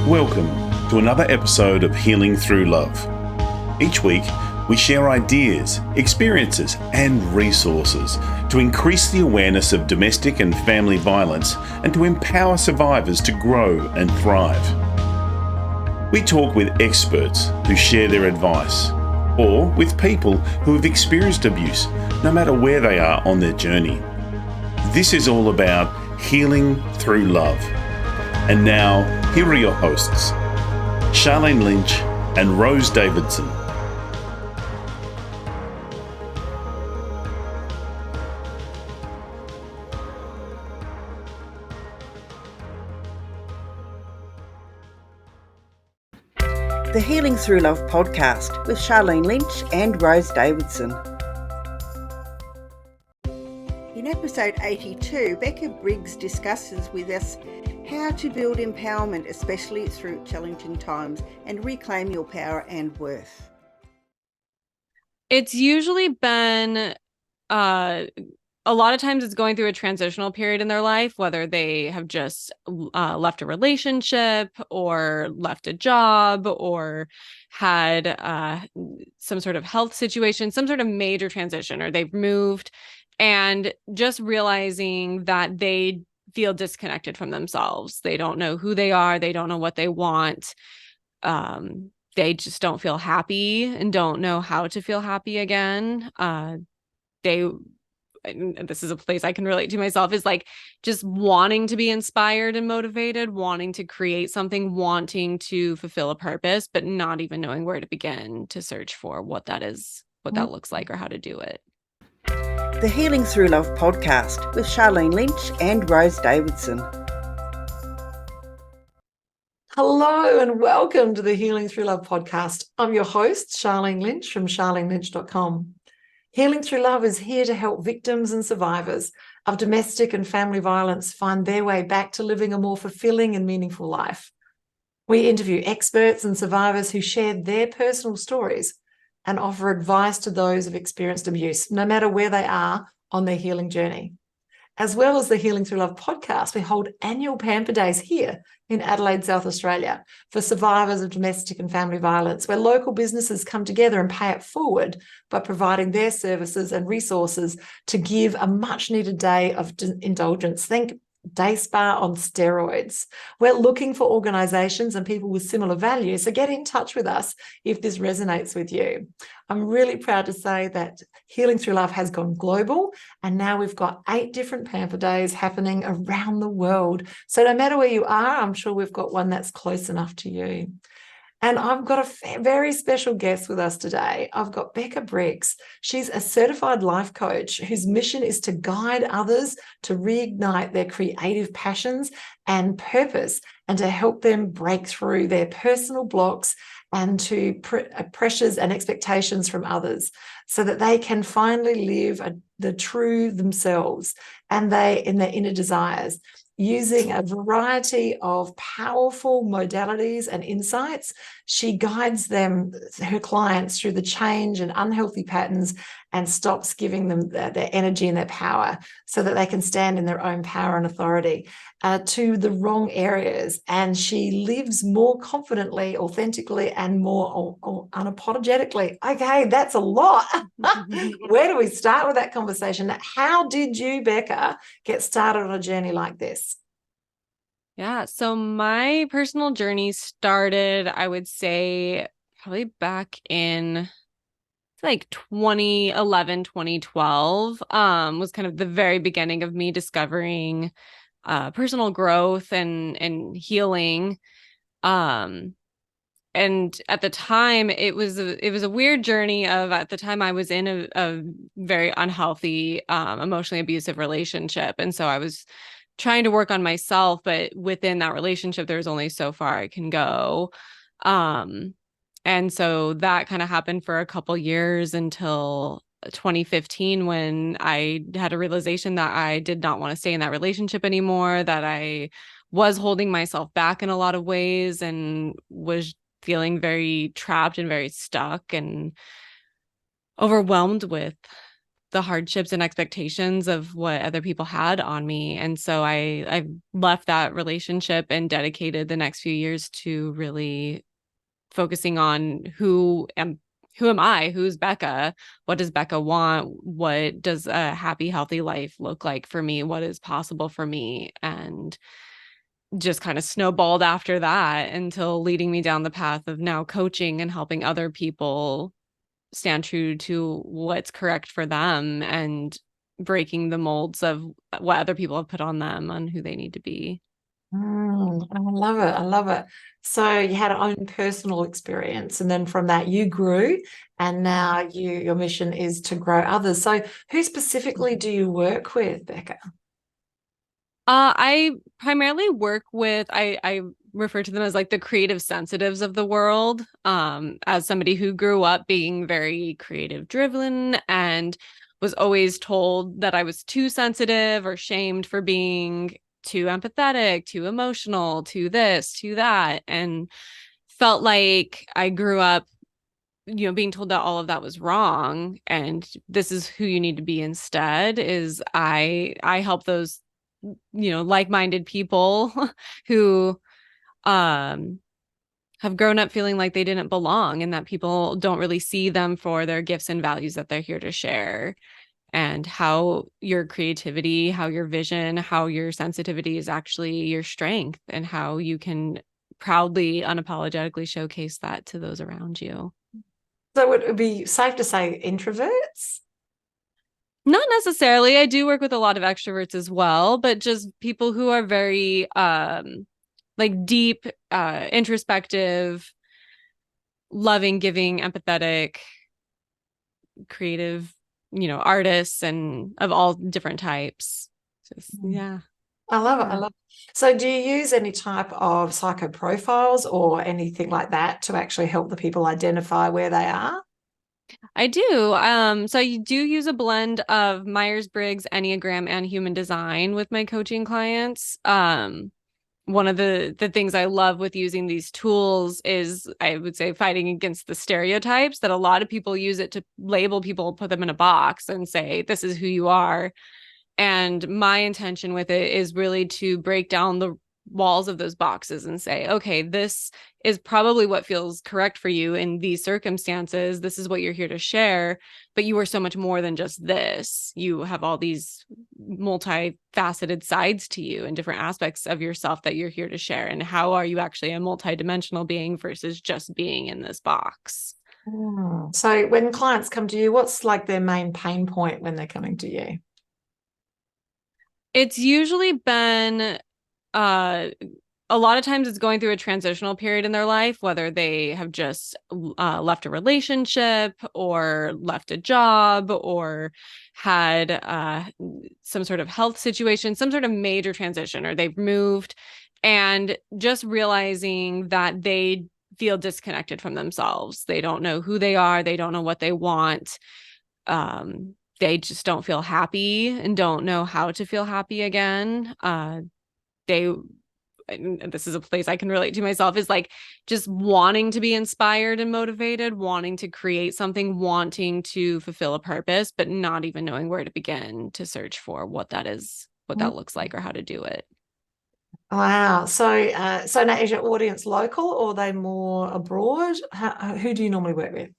Welcome to another episode of Healing Through Love. Each week, we share ideas, experiences, and resources to increase the awareness of domestic and family violence and to empower survivors to grow and thrive. We talk with experts who share their advice, or with people who have experienced abuse, no matter where they are on their journey. This is all about healing through love. And now, here are your hosts, Charlene Lynch and Rose Davidson. The Healing Through Love podcast with Charlene Lynch and Rose Davidson. In episode 82, Becca Briggs discusses with us how to build empowerment, especially through challenging times, and reclaim your power and worth. It's usually been a lot of times it's going through a transitional period in their life, whether they have just left a relationship or left a job or had some sort of health situation, some sort of major transition, or they've moved, and just realizing that they feel disconnected from themselves. They don't know who they are. They don't know what they want. They just don't feel happy and don't know how to feel happy again. This is a place I can relate to myself, is like just wanting to be inspired and motivated, wanting to create something, wanting to fulfill a purpose, but not even knowing where to begin to search for what that is, what that looks like, or how to do it. The Healing Through Love podcast with Charlene Lynch and Rose Davidson. Hello and welcome to the Healing Through Love podcast. I'm your host, Charlene Lynch from charlenelynch.com. Healing Through Love is here to help victims and survivors of domestic and family violence find their way back to living a more fulfilling and meaningful life. We interview experts and survivors who share their personal stories and offer advice to those who've experienced abuse, no matter where they are on their healing journey. As well as the Healing Through Love podcast, we hold annual Pamper Days here in Adelaide, South Australia, for survivors of domestic and family violence, where local businesses come together and pay it forward by providing their services and resources to give a much-needed day of indulgence. Think day spa on steroids. We're looking for organisations and people with similar values, so get in touch with us if this resonates with you. I'm really proud to say that Healing Through Love has gone global, and now we've got 8 different Pamper Days happening around the world. So no matter where you are, I'm sure we've got one that's close enough to you. And I've got a very special guest with us today. I've got Becca Briggs. She's a certified life coach whose mission is to guide others to reignite their creative passions and purpose, and to help them break through their personal blocks and to pressures and expectations from others, so that they can finally live the true themselves and in their inner desires. Using a variety of powerful modalities and insights, she guides her clients through the change and unhealthy patterns and stops giving them their energy and their power, so that they can stand in their own power and authority to the wrong areas. And she lives more confidently, authentically, and more unapologetically. Okay, that's a lot. Where do we start with that conversation? How did you, Becca, get started on a journey like this? Yeah, so my personal journey started, I would say, probably back in like 2011, 2012, was kind of the very beginning of me discovering personal growth and healing. And at the time, it was a weird journey at the time I was in a very unhealthy, emotionally abusive relationship. And so I was trying to work on myself, but within that relationship, there's only so far I can go. And so that kind of happened for a couple years until 2015, when I had a realization that I did not want to stay in that relationship anymore, that I was holding myself back in a lot of ways and was feeling very trapped and very stuck and overwhelmed with the hardships and expectations of what other people had on me. And so I left that relationship and dedicated the next few years to really focusing on who am I? Who's Becca? What does Becca want? What does a happy, healthy life look like for me? What is possible for me? And just kind of snowballed after that until leading me down the path of now coaching and helping other people stand true to what's correct for them and breaking the molds of what other people have put on them on who they need to be. I love it. I love it. So you had your own personal experience, and then from that you grew, and now your mission is to grow others. So who specifically do you work with, Becca? I primarily work with, I refer to them as like the creative sensitives of the world. As somebody who grew up being very creative driven and was always told that I was too sensitive or shamed for being too empathetic, too emotional, too this, too that, and felt like I grew up, being told that all of that was wrong and this is who you need to be instead. Is I help those like-minded people who have grown up feeling like they didn't belong and that people don't really see them for their gifts and values that they're here to share, and how your creativity, how your vision, how your sensitivity is actually your strength, and how you can proudly, unapologetically showcase that to those around you. So would it be safe to say introverts? Not necessarily. I do work with a lot of extroverts as well, but just people who are very like deep, introspective, loving, giving, empathetic, creative, artists and of all different types. Just, yeah. I love it. I love it. So do you use any type of psycho profiles or anything like that to actually help the people identify where they are? I do. So I do use a blend of Myers-Briggs, Enneagram, and human design with my coaching clients. One of the things I love with using these tools is, I would say, fighting against the stereotypes that a lot of people use it to label people, put them in a box and say, this is who you are. And my intention with it is really to break down the walls of those boxes and say, okay, this is probably what feels correct for you in these circumstances. This is what you're here to share, but you are so much more than just this. You have all these multifaceted sides to you and different aspects of yourself that you're here to share. And how are you actually a multidimensional being versus just being in this box? So when clients come to you, what's like their main pain point when they're coming to you? It's usually been a lot of times it's going through a transitional period in their life, whether they have just left a relationship or left a job or had some sort of health situation, some sort of major transition, or they've moved, and just realizing that they feel disconnected from themselves. They don't know who they are. They don't know what they want. They just don't feel happy and don't know how to feel happy again. And this is a place I can relate to myself, is like just wanting to be inspired and motivated, wanting to create something, wanting to fulfill a purpose, but not even knowing where to begin to search for what that is, what that looks like, or how to do it. Wow. So, so now is your audience local or are they more abroad? Who do you normally work with?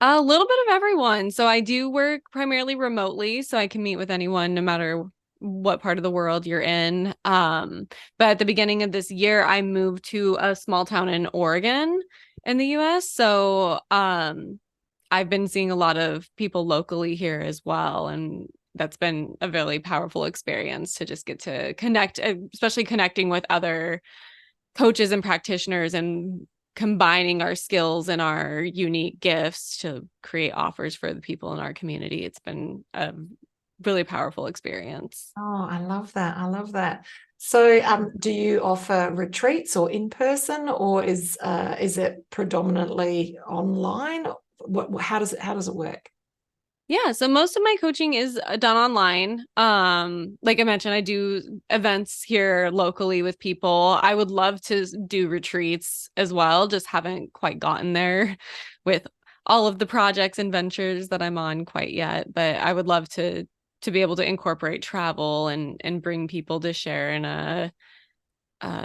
A little bit of everyone. So I do work primarily remotely, so I can meet with anyone no matter what part of the world you're in. But at the beginning of this year, I moved to a small town in Oregon in the US. So I've been seeing a lot of people locally here as well. And that's been a really powerful experience to just get to connect, especially connecting with other coaches and practitioners and combining our skills and our unique gifts to create offers for the people in our community. It's been a really powerful experience. Oh, I love that. I love that. So, do you offer retreats or in person, or is it predominantly online? How does it work? Yeah, so most of my coaching is done online. Like I mentioned, I do events here locally with people. I would love to do retreats as well, just haven't quite gotten there with all of the projects and ventures that I'm on quite yet, but I would love to be able to incorporate travel and bring people to share in a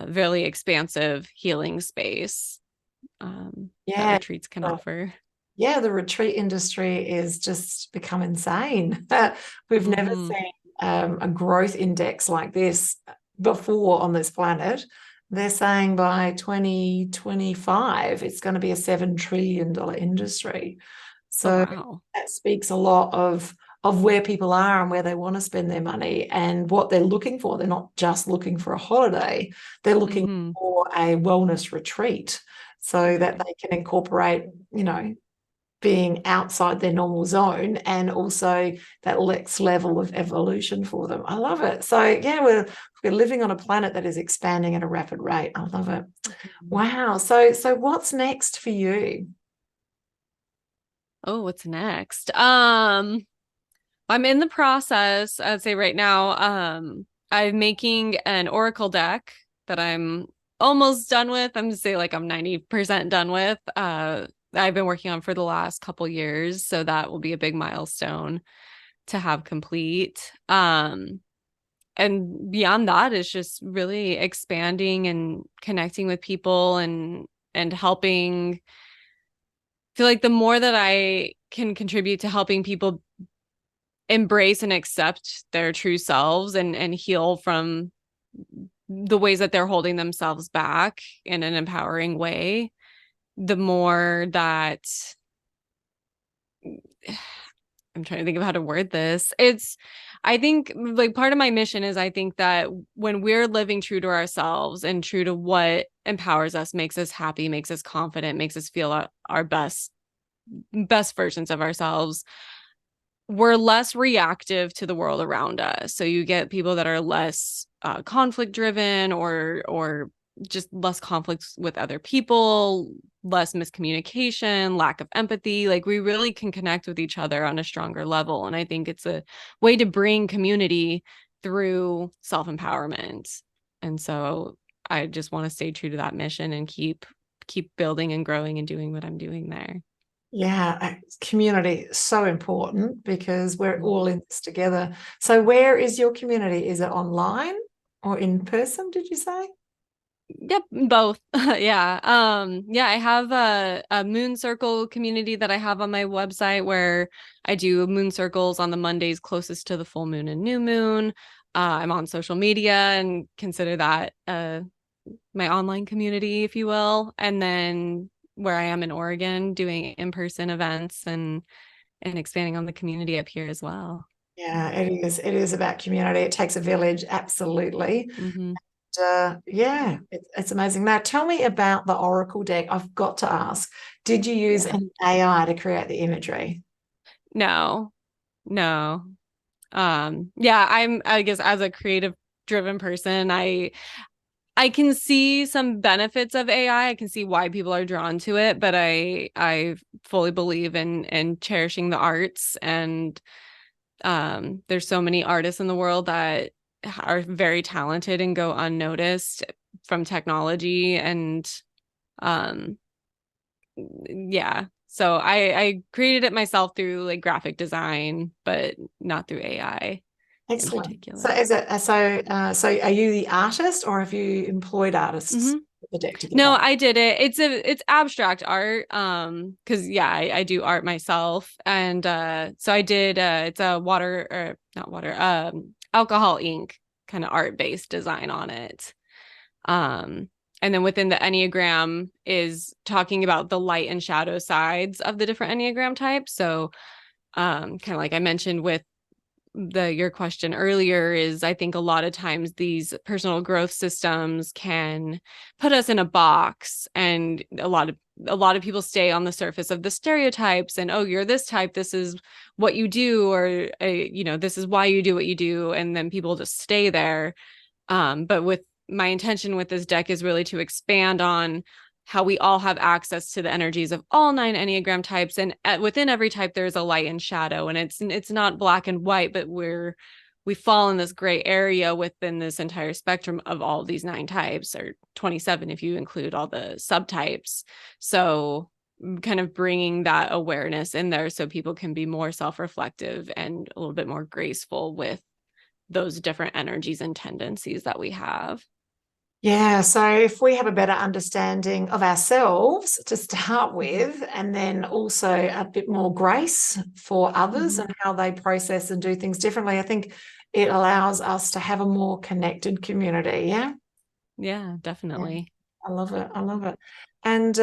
really expansive healing space that retreats can offer. Yeah, the retreat industry is just become insane. We've never seen a growth index like this before on this planet. They're saying by 2025, it's going to be a $7 trillion industry. So that speaks a lot of where people are and where they want to spend their money and what they're looking for. They're not just looking for a holiday. They're looking for a wellness retreat so that they can incorporate, being outside their normal zone and also that next level of evolution for them. I love it. So yeah, we're living on a planet that is expanding at a rapid rate. I love it. Wow. So what's next for you? Oh, what's next? I'm in the process, I'd say right now, I'm making an oracle deck that I'm almost done with. I'm gonna say like I'm 90% done with. I've been working on for the last couple years, so that will be a big milestone to have complete. And beyond that is just really expanding and connecting with people and helping. I feel like the more that I can contribute to helping people embrace and accept their true selves and heal from the ways that they're holding themselves back in an empowering way, the more that I'm trying to think of how to word this. I think like part of my mission is I think that when we're living true to ourselves and true to what empowers us, makes us happy, makes us confident, makes us feel our best versions of ourselves, we're less reactive to the world around us. So you get people that are less conflict driven or just less conflicts with other people, less miscommunication, lack of empathy. Like we really can connect with each other on a stronger level. And I think it's a way to bring community through self-empowerment. And so I just want to stay true to that mission and keep building and growing and doing what I'm doing there. Yeah, community is so important because we're all in this together. So where is your community? Is it online or in person, did you say? Yep, both. Yeah. I have a moon circle community that I have on my website where I do moon circles on the Mondays closest to the full moon and new moon. I'm on social media and consider that my online community, if you will. And then where I am in Oregon doing in-person events and expanding on the community up here as well. Yeah, it is. It is about community. It takes a village, absolutely. It's amazing. Now, tell me about the Oracle deck. I've got to ask, did you use an AI to create the imagery? No. I guess as a creative driven person, I can see some benefits of AI. I can see why people are drawn to it, but I fully believe in cherishing the arts. And there's so many artists in the world that are very talented and go unnoticed from technology. And so I created it myself through like graphic design, but not through AI. Excellent. So is it so are you the artist or have you employed artists the deck together? No, I did it. It's abstract art. Because I do art myself. And so I did it's a alcohol ink kind of art-based design on it. And then within the Enneagram is talking about the light and shadow sides of the different Enneagram types. So kind of like I mentioned with your question earlier, is I think a lot of times these personal growth systems can put us in a box, and a lot of people stay on the surface of the stereotypes and, oh, you're this type, this is what you do, or this is why you do what you do, and then people just stay there. But with my intention with this deck is really to expand on how we all have access to the energies of all 9 Enneagram types. And within every type, there's a light and shadow, and it's not black and white, but we fall in this gray area within this entire spectrum of all these 9 types, or 27 if you include all the subtypes. So kind of bringing that awareness in there so people can be more self-reflective and a little bit more graceful with those different energies and tendencies that we have. Yeah, so if we have a better understanding of ourselves to start with, and then also a bit more grace for others and how they process and do things differently, I think it allows us to have a more connected community. Yeah. Yeah, definitely. I love it. I love it. And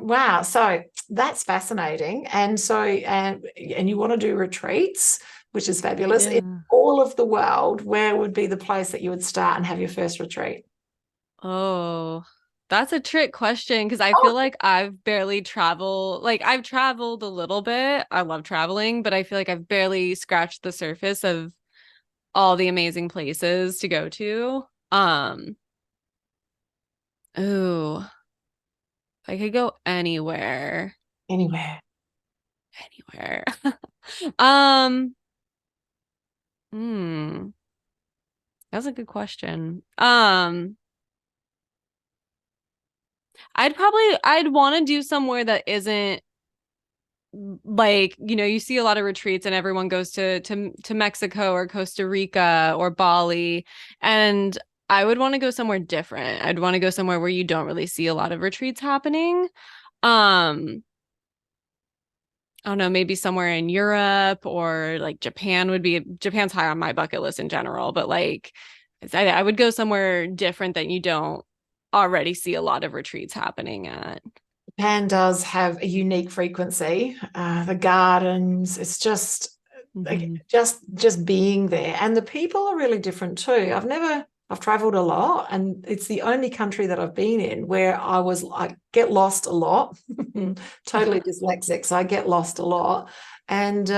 wow, so that's fascinating. And so and you want to do retreats, which is fabulous. Yeah. In all of the world, where would be the place that you would start and have your first retreat? Oh, that's a trick question because I feel like I've barely traveled. Like I've traveled a little bit. I love traveling, but I feel like I've barely scratched the surface of all the amazing places to go to. Ooh, I could go anywhere. Anywhere. Anywhere. Um, hmm. That's a good question. I'd want to do somewhere that isn't like, you see a lot of retreats and everyone goes to Mexico or Costa Rica or Bali, and I would want to go somewhere different. I'd want to go somewhere where you don't really see a lot of retreats happening. I don't know, maybe somewhere in Europe or like Japan's high on my bucket list in general, but like I would go somewhere different that you don't already see a lot of retreats happening at. Japan does have a unique frequency. The gardens, it's just like Mhm. just being there, and the people are really different too. I've traveled a lot, and it's the only country that I've been in where I get lost a lot. Totally dyslexic, so I get lost a lot. And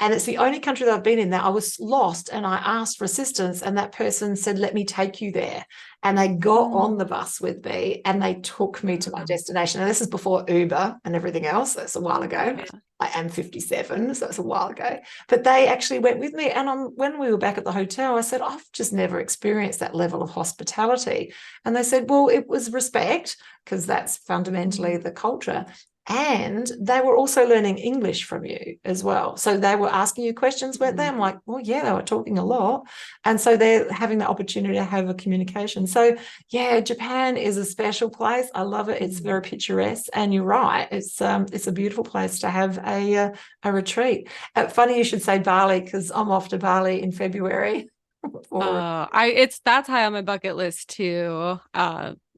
it's the only country that I've been in that I was lost and I asked for assistance, and that person said, "Let me take you there." And they got on the bus with me and they took me to my destination. And this is before Uber and everything else. That's a while ago. Yeah. I am 57, so that's a while ago. But they actually went with me. And when we were back at the hotel, I said, "I've just never experienced that level of hospitality." And they said, "Well, it was respect, because that's fundamentally the culture. And they were also learning English from you as well. So they were asking you questions, weren't they?" I'm like, "Well, yeah, they were talking a lot." And so they're having the opportunity to have a communication. So yeah, Japan is a special place. I love it. It's very picturesque. And you're right. It's a beautiful place to have a retreat. Funny you should say Bali, because I'm off to Bali in February. That's high on my bucket list too.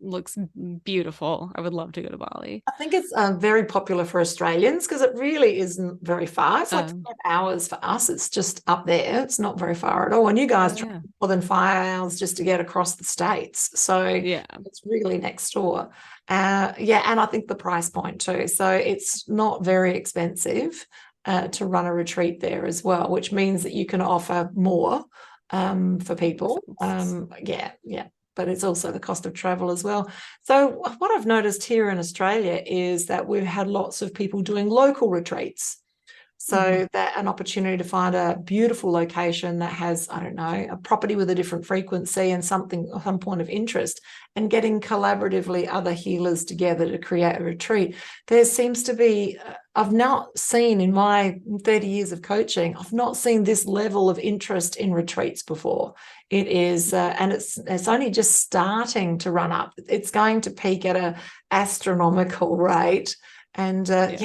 Looks beautiful. I would love to go to Bali. I think it's very popular for Australians because it really isn't very far. It's like 5 hours for us. It's just up there. It's not very far at all. And you guys drive more than 5 hours just to get across the states. So yeah, it's really next door. Yeah, and I think the price point too. So it's not very expensive to run a retreat there as well, which means that you can offer more for people. Yeah. But it's also the cost of travel as well. So what I've noticed here in Australia is that we've had lots of people doing local retreats. So that an opportunity to find a beautiful location that has, I don't know, a property with a different frequency and some point of interest, and getting collaboratively other healers together to create a retreat. There seems to be, I've not seen in my 30 years of coaching, I've not seen this level of interest in retreats before. It is, and it's only just starting to run up. It's going to peak at an astronomical rate. And I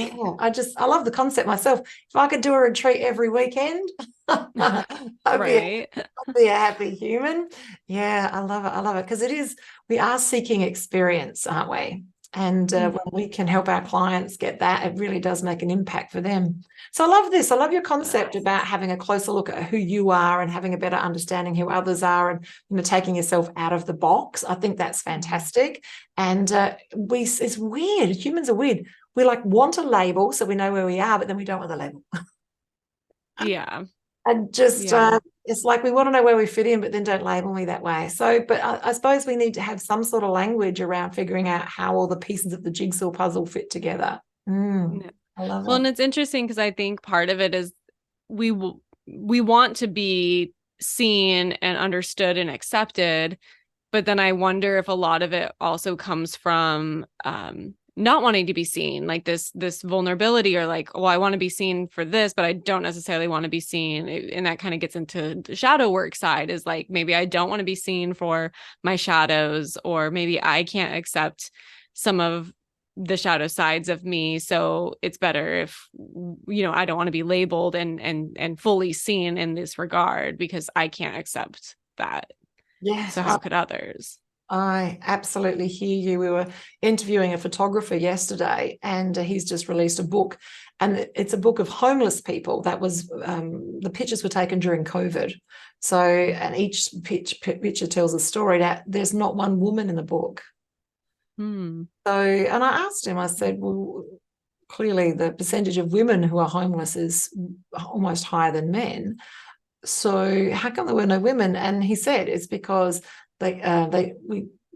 love the concept myself. If I could do a retreat every weekend, I'd be a happy human. Yeah, I love it. I love it, because we are seeking experience, aren't we? And when we can help our clients get that, it really does make an impact for them. So I love this. I love your concept about having a closer look at who you are and having a better understanding who others are, and taking yourself out of the box. I think that's fantastic. And it's weird. Humans are weird. We want a label so we know where we are, but then we don't want the label. Yeah. And just it's like we want to know where we fit in, but then don't label me that way. So, but I suppose we need to have some sort of language around figuring out how all the pieces of the jigsaw puzzle fit together. I love it. Well, and it's interesting because I think part of it is we want to be seen and understood and accepted, but then I wonder if a lot of it also comes from not wanting to be seen, like this vulnerability, or like, well, I want to be seen for this, but I don't necessarily want to be seen. And that kind of gets into the shadow work side, is like, maybe I don't want to be seen for my shadows, or maybe I can't accept some of the shadow sides of me. So it's better if, I don't want to be labeled and fully seen in this regard, because I can't accept that. Yes. So how could others? I absolutely hear you. We were interviewing a photographer yesterday, and he's just released a book, and it's a book of homeless people. That was the pictures were taken during COVID. So, and each picture tells a story. That there's not one woman in the book. So, and I asked him, I said, well, clearly the percentage of women who are homeless is almost higher than men. So how come there were no women? And he said it's because we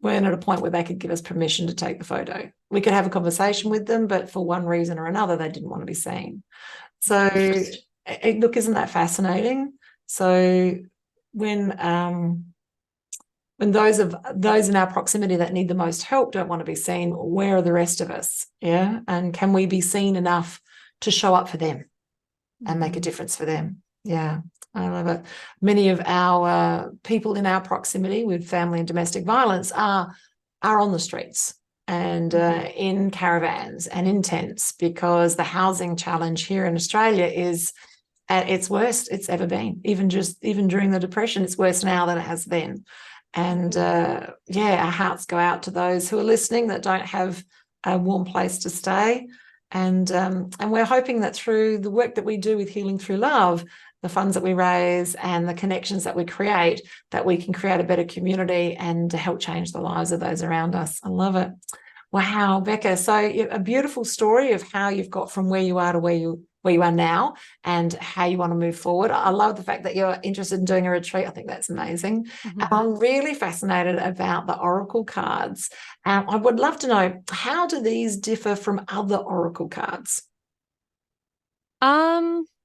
weren't at a point where they could give us permission to take the photo. We could have a conversation with them, but for one reason or another, they didn't want to be seen. So look, isn't that fascinating? So when those in our proximity that need the most help don't want to be seen, where are the rest of us? Yeah. And can we be seen enough to show up for them and make a difference for them? Yeah. I love it. Many of our people in our proximity with family and domestic violence are on the streets and in caravans and in tents, because the housing challenge here in Australia is at its worst it's ever been. Even during the Depression, it's worse now than it has been. And our hearts go out to those who are listening that don't have a warm place to stay. And we're hoping that through the work that we do with Healing Through Love, the funds that we raise and the connections that we create, that we can create a better community and to help change the lives of those around us. I love it. Wow, Becca. So a beautiful story of how you've got from where you are to where you are now and how you want to move forward. I love the fact that you're interested in doing a retreat. I think that's amazing. And I'm really fascinated about the oracle cards. I would love to know, how do these differ from other oracle cards?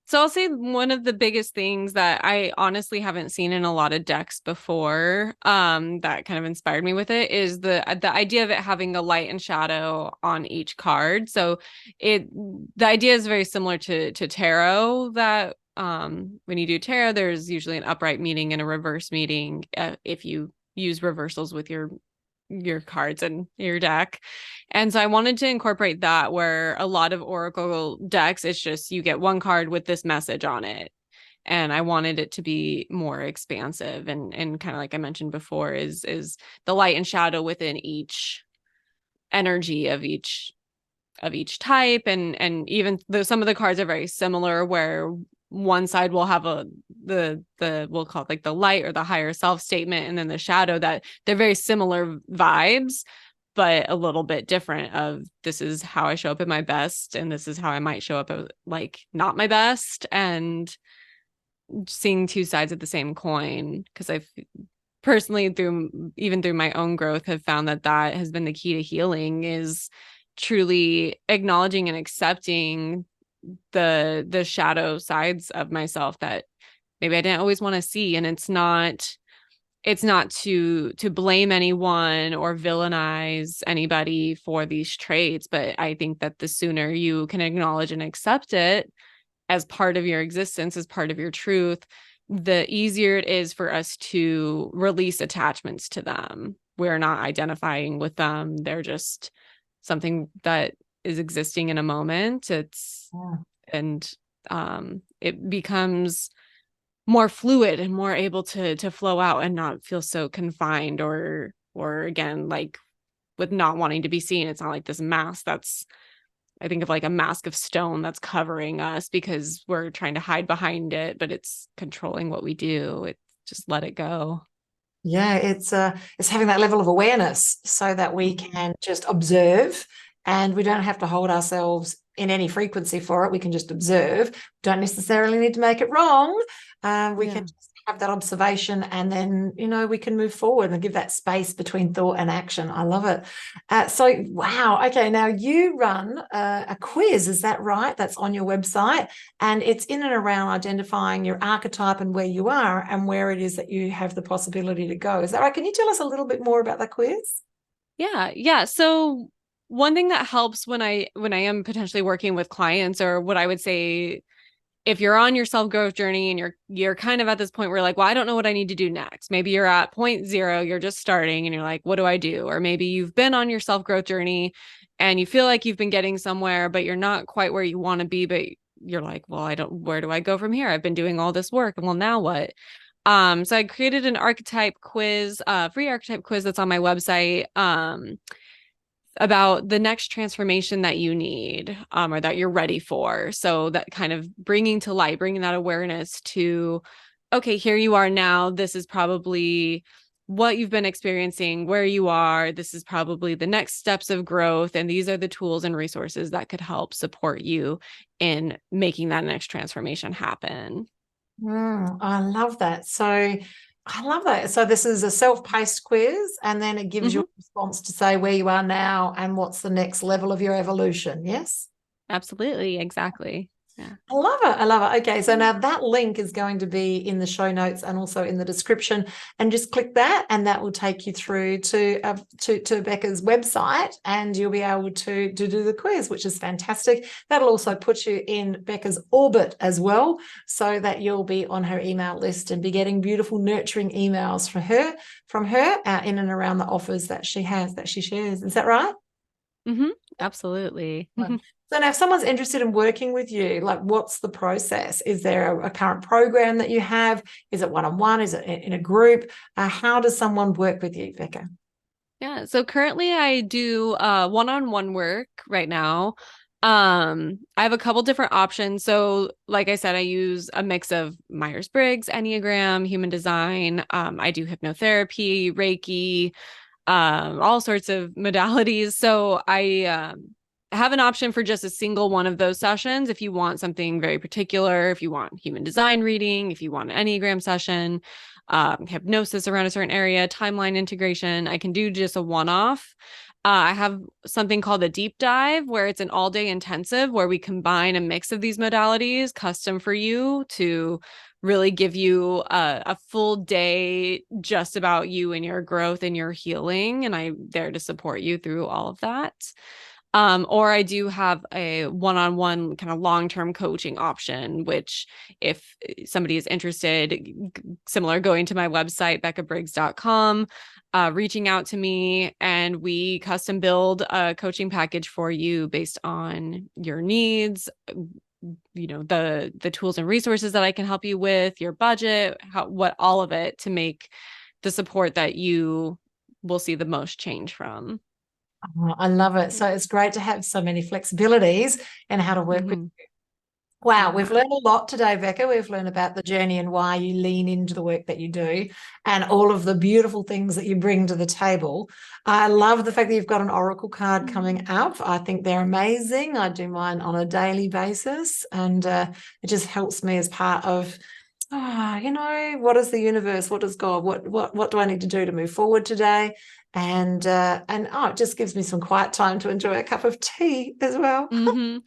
So I'll say one of the biggest things that I honestly haven't seen in a lot of decks before, that kind of inspired me with it, is the idea of it having a light and shadow on each card. So the idea is very similar to tarot, that when you do tarot, there's usually an upright meaning and a reverse meaning, if you use reversals with your cards and your deck. And so I wanted to incorporate that, where a lot of oracle decks, it's just you get one card with this message on it. And I wanted it to be more expansive and kind of like I mentioned before, is the light and shadow within each energy of each type. And even though some of the cards are very similar, where one side will have we'll call it like the light or the higher self statement, and then the shadow, that they're very similar vibes, but a little bit different, of this is how I show up at my best, and this is how I might show up at, like, not my best, and seeing two sides of the same coin. Because I've personally, through my own growth, have found that has been the key to healing, is truly acknowledging and accepting the shadow sides of myself that maybe I didn't always want to see. And it's not to blame anyone or villainize anybody for these traits, but I think that the sooner you can acknowledge and accept it as part of your existence, as part of your truth, the easier it is for us to release attachments to them. We're not identifying with them. They're just something that is existing in a moment. And it becomes more fluid and more able to flow out and not feel so confined, or again, like with not wanting to be seen. It's not like this mask I think of like a mask of stone that's covering us because we're trying to hide behind it, but it's controlling what we do. It's just let it go. Yeah, it's having that level of awareness so that we can just observe, and we don't have to hold ourselves in any frequency for it. We can just observe. Don't necessarily need to make it wrong. We can just have that observation, and then, we can move forward and give that space between thought and action. I love it. So, wow. Okay, now you run a quiz, is that right? That's on your website, and it's in and around identifying your archetype and where you are and where it is that you have the possibility to go. Is that right? Can you tell us a little bit more about that quiz? Yeah. So one thing that helps when I am potentially working with clients, or what I would say, if you're on your self-growth journey and you're kind of at this point where like, well, I don't know what I need to do next. Maybe you're at point zero, you're just starting and you're like, what do I do? Or maybe you've been on your self-growth journey and you feel like you've been getting somewhere, but you're not quite where you want to be, but you're like, well, where do I go from here? I've been doing all this work. And well, now what? So I created an archetype quiz, free archetype quiz that's on my website, about the next transformation that you need, or that you're ready for. So that kind of bringing to light, bringing that awareness to, okay, here you are now. This is probably what you've been experiencing, where you are. This is probably the next steps of growth. And these are the tools and resources that could help support you in making that next transformation happen. I love that. So I love that. So this is a self-paced quiz, and then it gives you a response to say where you are now and what's the next level of your evolution. Yes? Absolutely. Exactly. Yeah. I love it. I love it. Okay. So now that link is going to be in the show notes and also in the description, and just click that and that will take you through to Becca's website, and you'll be able to do the quiz, which is fantastic. That'll also put you in Becca's orbit as well, so that you'll be on her email list and be getting beautiful, nurturing emails from her in and around the offers that she shares. Is that right? Absolutely. So now if someone's interested in working with you, like what's the process? Is there a current program that you have? Is it one-on-one? Is it in a group? How does someone work with you, Becca? Yeah. So currently I do one-on-one work right now. I have a couple different options. So like I said, I use a mix of Myers-Briggs, Enneagram, human design. I do hypnotherapy, Reiki, all sorts of modalities. So I have an option for just a single one of those sessions. If you want something very particular, if you want human design reading, if you want an Enneagram session, hypnosis around a certain area, timeline integration, I can do just a one-off. I have something called a deep dive, where it's an all-day intensive where we combine a mix of these modalities custom for you to really give you a full day just about you and your growth and your healing. And I'm there to support you through all of that. Or I do have a one-on-one kind of long-term coaching option, which if somebody is interested, similar, going to my website, beccabriggs.com, reaching out to me, and we custom build a coaching package for you based on your needs, the tools and resources that I can help you with, your budget, all of it, to make the support that you will see the most change from. Oh, I love it. So it's great to have so many flexibilities and how to work with you. Wow, we've learned a lot today, Becca. We've learned about the journey and why you lean into the work that you do and all of the beautiful things that you bring to the table. I love the fact that you've got an oracle card coming up. I think they're amazing. I do mine on a daily basis, and it just helps me as part of, what is the universe? What does God? What do I need to do to move forward today? And it just gives me some quiet time to enjoy a cup of tea as well.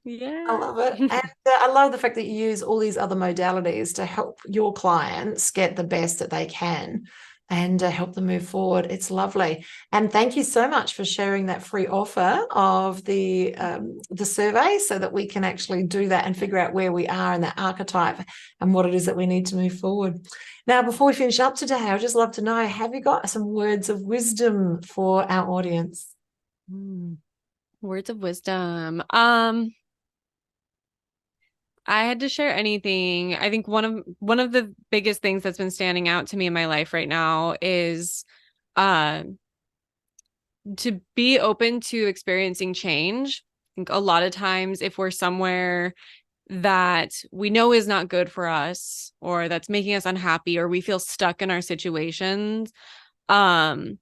Yeah. I love it. And I love the fact that you use all these other modalities to help your clients get the best that they can and help them move forward. It's lovely. And thank you so much for sharing that free offer of the survey, so that we can actually do that and figure out where we are in that archetype and what it is that we need to move forward. Now, before we finish up today, I'd just love to know, have you got some words of wisdom for our audience? Words of wisdom. I had to share anything. I think one of the biggest things that's been standing out to me in my life right now is to be open to experiencing change. I think a lot of times, if we're somewhere that we know is not good for us, or that's making us unhappy, or we feel stuck in our situations, a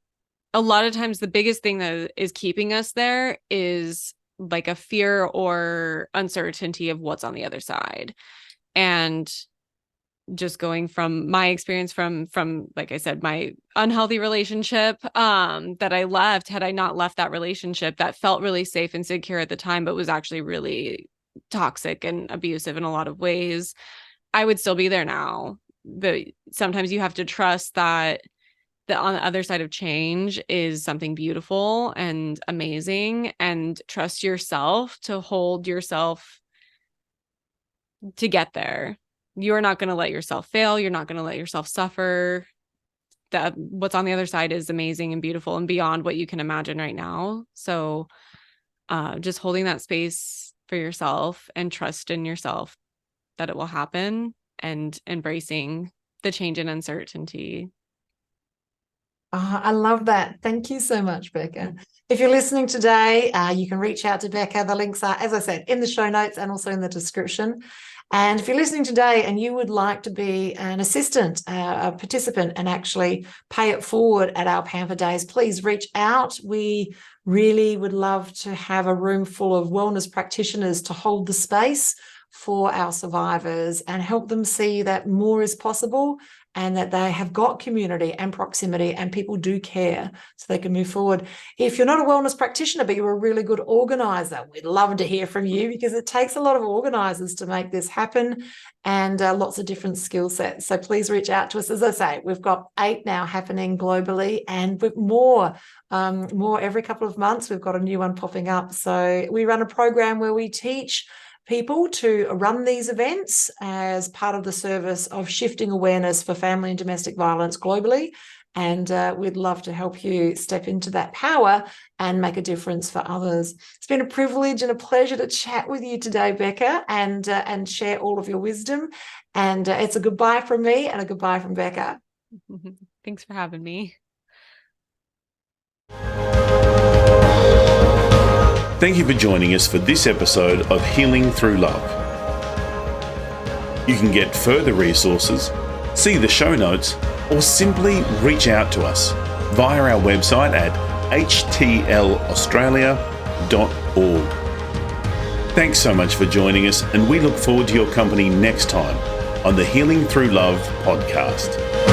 lot of times the biggest thing that is keeping us there is like a fear or uncertainty of what's on the other side. And just going from my experience from like I said, my unhealthy relationship that I left, had I not left that relationship that felt really safe and secure at the time, but was actually really toxic and abusive in a lot of ways, I would still be there now. But sometimes you have to trust that on the other side of change is something beautiful and amazing, and trust yourself to hold yourself to get there. You're not going to let yourself fail. You're not going to let yourself suffer. That what's on the other side is amazing and beautiful and beyond what you can imagine right now. So just holding that space for yourself and trust in yourself that it will happen, and embracing the change and uncertainty. I love that. Thank you so much, Becca. If you're listening today, you can reach out to Becca. The links are, as I said, in the show notes and also in the description. And if you're listening today and you would like to be an assistant, a participant, and actually pay it forward at our Pamper Days, please reach out. We really would love to have a room full of wellness practitioners to hold the space for our survivors and help them see that more is possible, and that they have got community and proximity and people do care, so they can move forward. If you're not a wellness practitioner, but you're a really good organizer, we'd love to hear from you, because it takes a lot of organizers to make this happen, and lots of different skill sets. So please reach out to us. As I say, we've got 8 now happening globally, and with more every couple of months. We've got a new one popping up. So we run a program where we teach people to run these events as part of the service of shifting awareness for family and domestic violence globally. And we'd love to help you step into that power and make a difference for others. It's been a privilege and a pleasure to chat with you today, Becca, and share all of your wisdom. And it's a goodbye from me and a goodbye from Becca. Thanks for having me. Thank you for joining us for this episode of Healing Through Love. You can get further resources, see the show notes, or simply reach out to us via our website at htlaustralia.org. Thanks so much for joining us, and we look forward to your company next time on the Healing Through Love podcast.